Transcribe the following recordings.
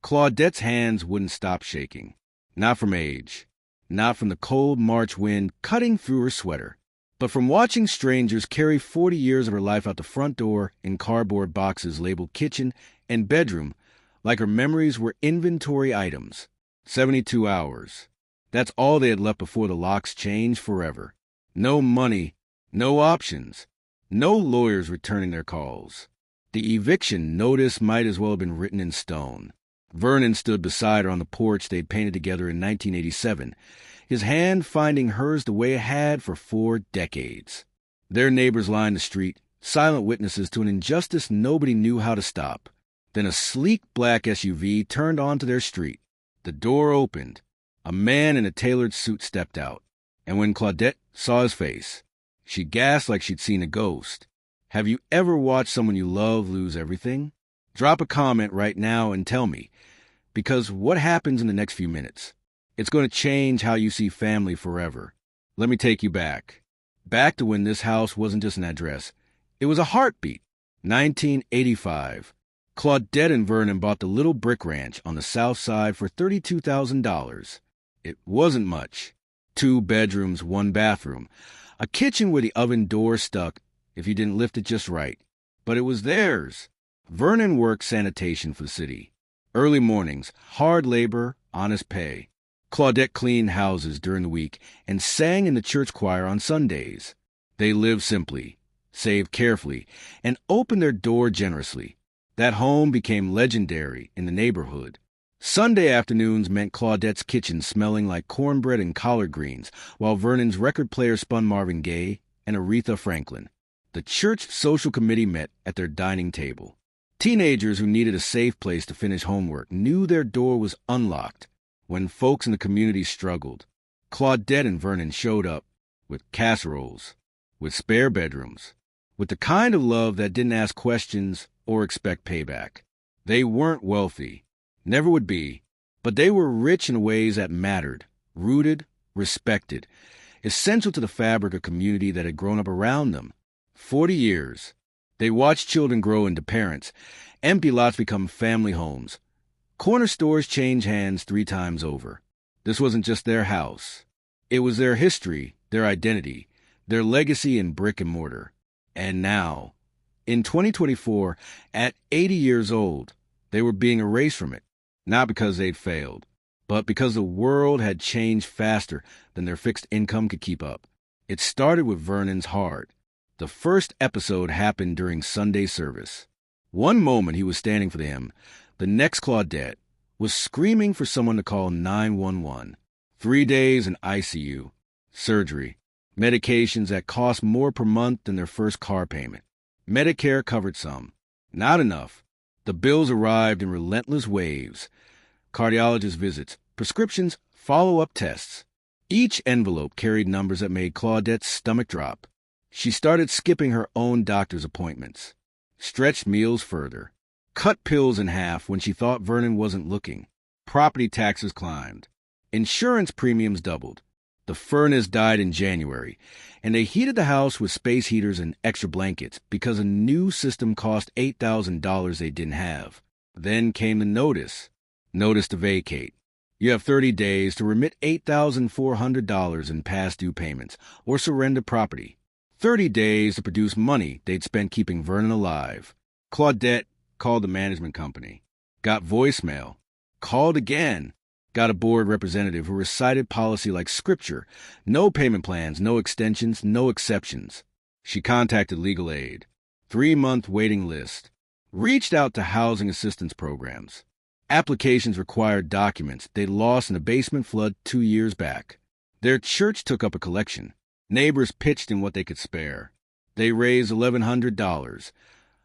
Claudette's hands wouldn't stop shaking. Not from age, not from the cold March wind cutting through her sweater, but from watching strangers carry 40 years of her life out the front door in cardboard boxes labeled kitchen and bedroom like her memories were inventory items. 72 hours. That's all they had left before the locks changed forever. No money, no options, no lawyers returning their calls. The eviction notice might as well have been written in stone. Vernon stood beside her on the porch they'd painted together in 1987, his hand finding hers the way it had for 4 decades. Their neighbors lined the street, silent witnesses to an injustice nobody knew how to stop. Then a sleek black SUV turned onto their street. The door opened. A man in a tailored suit stepped out. And when Claudette saw his face, she gasped like she'd seen a ghost. Have you ever watched someone you love lose everything? Drop a comment right now and tell me, because what happens in the next few minutes? It's going to change how you see family forever. Let me take you back. Back to when this house wasn't just an address. It was a heartbeat. 1985. Claudette and Vernon bought the little brick ranch on the south side for $32,000. It wasn't much. 2 bedrooms, 1 bathroom. A kitchen where the oven door stuck if you didn't lift it just right. But it was theirs. Vernon worked sanitation for the city. Early mornings, hard labor, honest pay. Claudette cleaned houses during the week and sang in the church choir on Sundays. They lived simply, saved carefully, and opened their door generously. That home became legendary in the neighborhood. Sunday afternoons meant Claudette's kitchen smelling like cornbread and collard greens, while Vernon's record player spun Marvin Gaye and Aretha Franklin. The church social committee met at their dining table. Teenagers who needed a safe place to finish homework knew their door was unlocked. When folks in the community struggled, Claudette and Vernon showed up with casseroles, with spare bedrooms, with the kind of love that didn't ask questions or expect payback. They weren't wealthy, never would be, but they were rich in ways that mattered, rooted, respected, essential to the fabric of community that had grown up around them. 40 years. They watched children grow into parents, empty lots become family homes. Corner stores change hands 3 times over. This wasn't just their house. It was their history, their identity, their legacy in brick and mortar. And now, in 2024, at 80 years old, they were being erased from it, not because they'd failed, but because the world had changed faster than their fixed income could keep up. It started with Vernon's heart. The first episode happened during Sunday service. One moment he was standing for the hymn, the next Claudette was screaming for someone to call 911. 3 days in ICU, surgery, medications that cost more per month than their first car payment. Medicare covered some. Not enough. The bills arrived in relentless waves. Cardiologist visits, prescriptions, follow-up tests. Each envelope carried numbers that made Claudette's stomach drop. She started skipping her own doctor's appointments, stretched meals further, cut pills in half when she thought Vernon wasn't looking. Property taxes climbed. Insurance premiums doubled. The furnace died in January, and they heated the house with space heaters and extra blankets because a new system cost $8,000 they didn't have. Then came the notice. Notice to vacate. You have 30 days to remit $8,400 in past due payments or surrender property. 30 days to produce money they'd spent keeping Vernon alive. Claudette called the management company. Got voicemail. Called again. Got a board representative who recited policy like scripture. No payment plans, no extensions, no exceptions. She contacted legal aid. 3-month waiting list. Reached out to housing assistance programs. Applications required documents they'd lost in a basement flood 2 years back. Their church took up a collection. Neighbors pitched in what they could spare. They raised $1,100,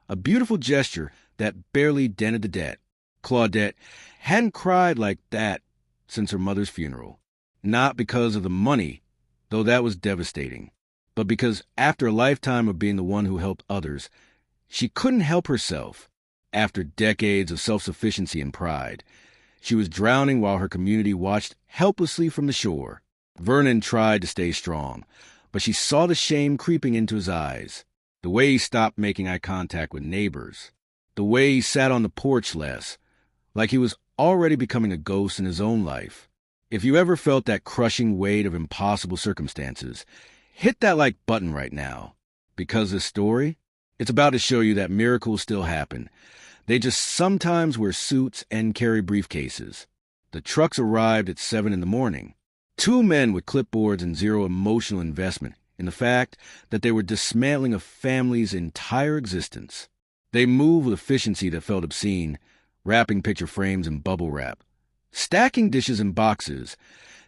a beautiful gesture that barely dented the debt. Claudette hadn't cried like that since her mother's funeral. Not because of the money, though that was devastating, but because after a lifetime of being the one who helped others, she couldn't help herself. After decades of self-sufficiency and pride, she was drowning while her community watched helplessly from the shore. Vernon tried to stay strong, but she saw the shame creeping into his eyes. The way he stopped making eye contact with neighbors. The way he sat on the porch less, like he was already becoming a ghost in his own life. If you ever felt that crushing weight of impossible circumstances, hit that like button right now. Because this story, it's about to show you that miracles still happen. They just sometimes wear suits and carry briefcases. The trucks arrived at 7 in the morning. Two men with clipboards and zero emotional investment in the fact that they were dismantling a family's entire existence. They moved with efficiency that felt obscene, wrapping picture frames in bubble wrap, stacking dishes in boxes,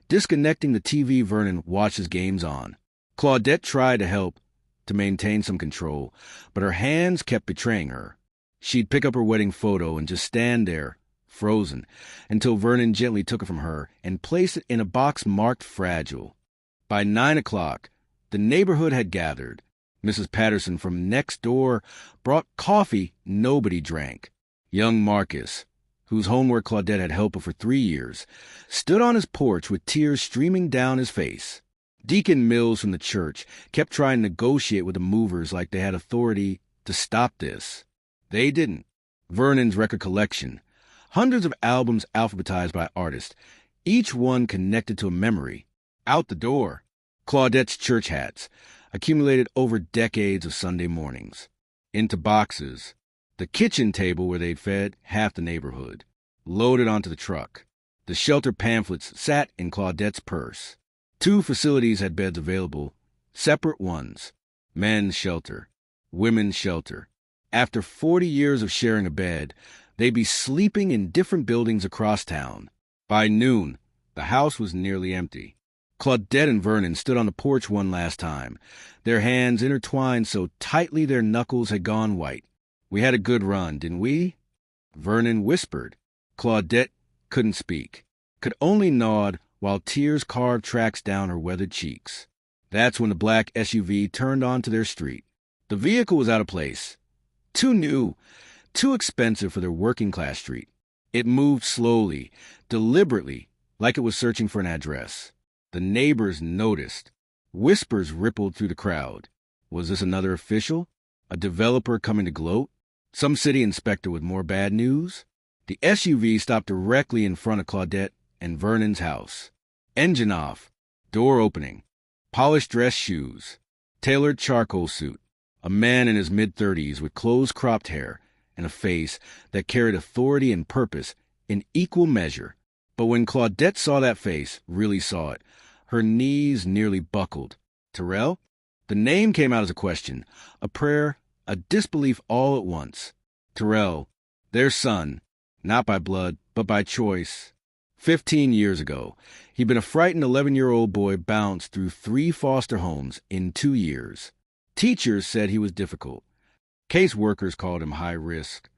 disconnecting the TV Vernon watches games on. Claudette tried to help, to maintain some control, but her hands kept betraying her. She'd pick up her wedding photo and just stand there, frozen, until Vernon gently took it from her and placed it in a box marked fragile. By 9 o'clock, the neighborhood had gathered. Mrs. Patterson from next door brought coffee nobody drank. Young Marcus, whose homework Claudette had helped for 3 years, stood on his porch with tears streaming down his face. Deacon Mills from the church kept trying to negotiate with the movers like they had authority to stop this. They didn't. Vernon's record collection, hundreds of albums alphabetized by artists, each one connected to a memory. Out the door. Claudette's church hats, accumulated over decades of Sunday mornings. Into boxes. The kitchen table where they'd fed half the neighborhood. Loaded onto the truck. The shelter pamphlets sat in Claudette's purse. 2 facilities had beds available, separate ones. Men's shelter. Women's shelter. After 40 years of sharing a bed, they'd be sleeping in different buildings across town. By noon, the house was nearly empty. Claudette and Vernon stood on the porch one last time, their hands intertwined so tightly their knuckles had gone white. We had a good run, didn't we? Vernon whispered. Claudette couldn't speak, could only nod while tears carved tracks down her weathered cheeks. That's when the black SUV turned onto their street. The vehicle was out of place. Too new, too expensive for their working-class street. It moved slowly, deliberately, like it was searching for an address. The neighbors noticed. Whispers rippled through the crowd. Was this another official? A developer coming to gloat? Some city inspector with more bad news? The SUV stopped directly in front of Claudette and Vernon's house. Engine off. Door opening. Polished dress shoes. Tailored charcoal suit. A man in his mid-30s with close-cropped hair and a face that carried authority and purpose in equal measure. But when Claudette saw that face, really saw it, her knees nearly buckled. Terrell? The name came out as a question, a prayer, a disbelief all at once. Terrell, their son, not by blood, but by choice. 15 years ago, he'd been a frightened 11-year-old boy bounced through 3 foster homes in 2 years. Teachers said he was difficult. Caseworkers called him high risk.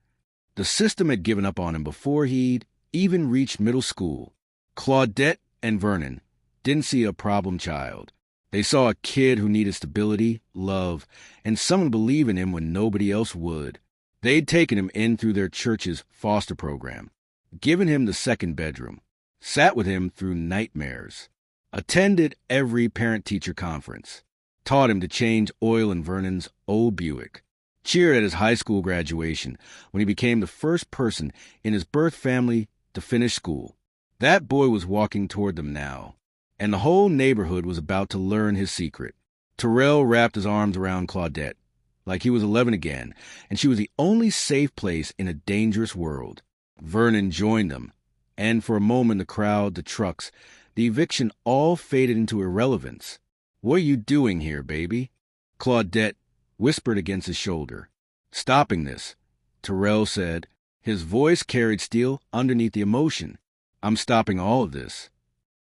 The system had given up on him before he'd even reached middle school. Claudette and Vernon didn't see a problem child. They saw a kid who needed stability, love, and someone to believe in him when nobody else would. They'd taken him in through their church's foster program, given him the second bedroom, sat with him through nightmares, attended every parent-teacher conference, taught him to change oil in Vernon's old Buick, cheered at his high school graduation when he became the first person in his birth family to finish school. That boy was walking toward them now, and the whole neighborhood was about to learn his secret. Terrell wrapped his arms around Claudette, like he was 11 again, and she was the only safe place in a dangerous world. Vernon joined them, and for a moment the crowd, the trucks, the eviction all faded into irrelevance. What are you doing here, baby? Claudette whispered against his shoulder. Stopping this, Terrell said. His voice carried steel underneath the emotion. I'm stopping all of this.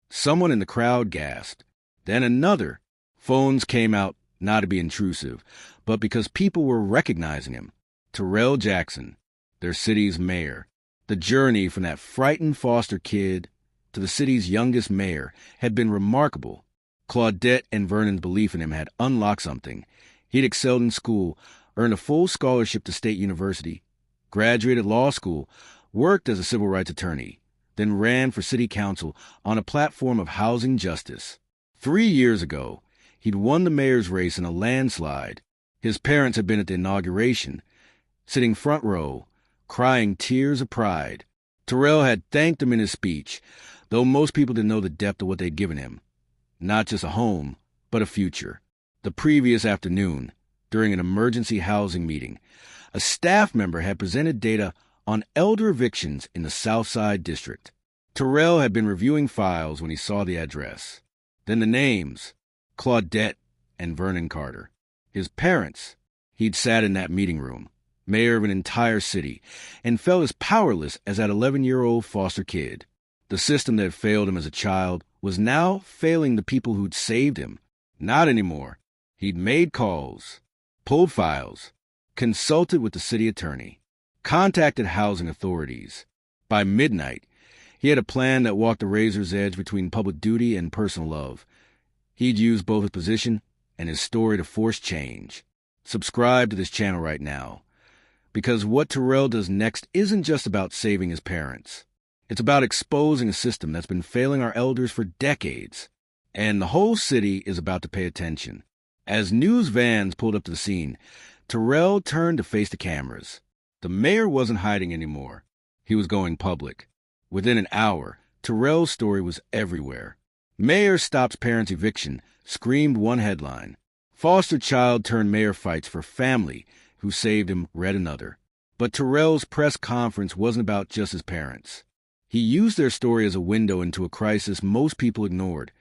Someone in the crowd gasped. Then another. Phones came out not to be intrusive, but because people were recognizing him. Terrell Jackson, their city's mayor. The journey from that frightened foster kid to the city's youngest mayor had been remarkable. Claudette and Vernon's belief in him had unlocked something. He'd excelled in school, earned a full scholarship to State University, graduated law school, worked as a civil rights attorney, then ran for city council on a platform of housing justice. 3 years ago, he'd won the mayor's race in a landslide. His parents had been at the inauguration, sitting front row, crying tears of pride. Terrell had thanked him in his speech, though most people didn't know the depth of what they'd given him. Not just a home, but a future. The previous afternoon, during an emergency housing meeting, a staff member had presented data on elder evictions in the Southside District. Terrell had been reviewing files when he saw the address. Then the names, Claudette and Vernon Carter. His parents. He'd sat in that meeting room, mayor of an entire city, and felt as powerless as that 11-year-old foster kid. The system that failed him as a child was now failing the people who'd saved him. Not anymore. He'd made calls, pulled files, consulted with the city attorney, contacted housing authorities. By midnight, he had a plan that walked the razor's edge between public duty and personal love. He'd use both his position and his story to force change. Subscribe to this channel right now, because what Terrell does next isn't just about saving his parents. It's about exposing a system that's been failing our elders for decades. And the whole city is about to pay attention. As news vans pulled up to the scene, Terrell turned to face the cameras. The mayor wasn't hiding anymore. He was going public. Within an hour, Terrell's story was everywhere. Mayor stops parents' eviction, screamed one headline. Foster child turned mayor fights for family who saved him, read another. But Terrell's press conference wasn't about just his parents. He used their story as a window into a crisis most people ignored.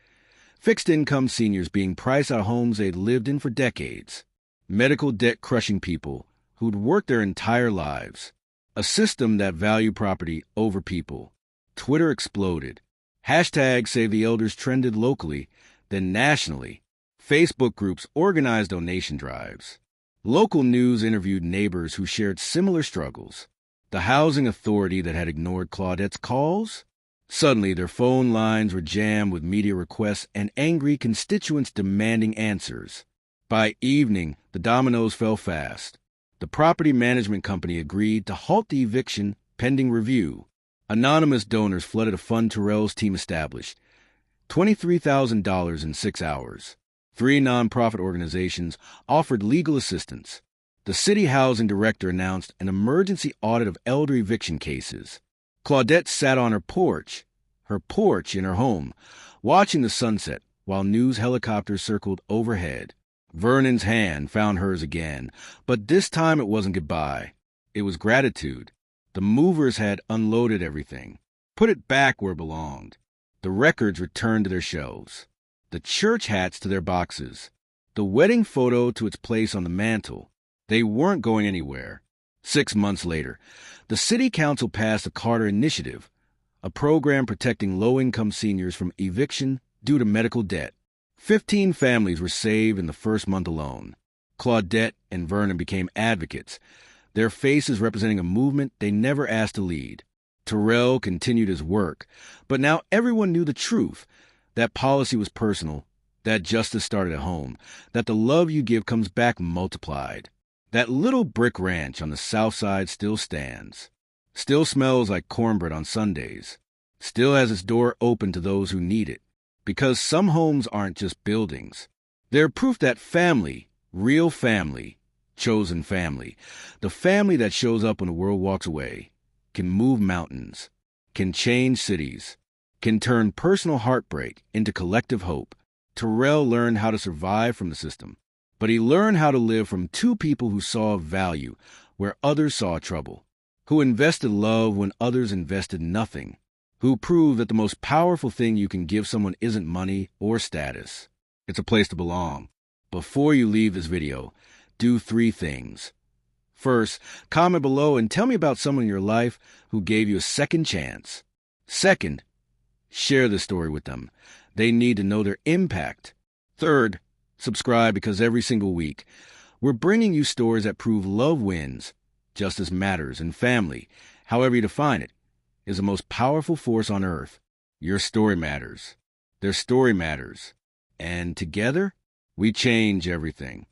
Fixed-income seniors being priced out of homes they'd lived in for decades. Medical debt-crushing people who'd worked their entire lives. A system that valued property over people. Twitter exploded. Hashtag Save the Elders trended locally, then nationally. Facebook groups organized donation drives. Local news interviewed neighbors who shared similar struggles. The housing authority that had ignored Claudette's calls? Suddenly, their phone lines were jammed with media requests and angry constituents demanding answers. By evening, the dominoes fell fast. The property management company agreed to halt the eviction pending review. Anonymous donors flooded a fund Terrell's team established. $23,000 in 6 hours. 3 nonprofit organizations offered legal assistance. The city housing director announced an emergency audit of elder eviction cases. Claudette sat on her porch in her home, watching the sunset while news helicopters circled overhead. Vernon's hand found hers again, but this time it wasn't goodbye. It was gratitude. The movers had unloaded everything, put it back where it belonged. The records returned to their shelves, the church hats to their boxes, the wedding photo to its place on the mantle. They weren't going anywhere. 6 months later, the city council passed the Carter Initiative, a program protecting low-income seniors from eviction due to medical debt. 15 families were saved in the first month alone. Claudette and Vernon became advocates, their faces representing a movement they never asked to lead. Terrell continued his work, but now everyone knew the truth, that policy was personal, that justice started at home, that the love you give comes back multiplied. That little brick ranch on the south side still stands, still smells like cornbread on Sundays, still has its door open to those who need it, because some homes aren't just buildings. They're proof that family, real family, chosen family, the family that shows up when the world walks away, can move mountains, can change cities, can turn personal heartbreak into collective hope. Terrell learned how to survive from the system. But he learned how to live from 2 people who saw value where others saw trouble, who invested love when others invested nothing, who proved that the most powerful thing you can give someone isn't money or status. It's a place to belong. Before you leave this video, do 3 things. First, comment below and tell me about someone in your life who gave you a second chance. Second, share this story with them. They need to know their impact. Third, subscribe, because every single week, we're bringing you stories that prove love wins, justice matters, and family, however you define it, is the most powerful force on earth. Your story matters. Their story matters. And together, we change everything.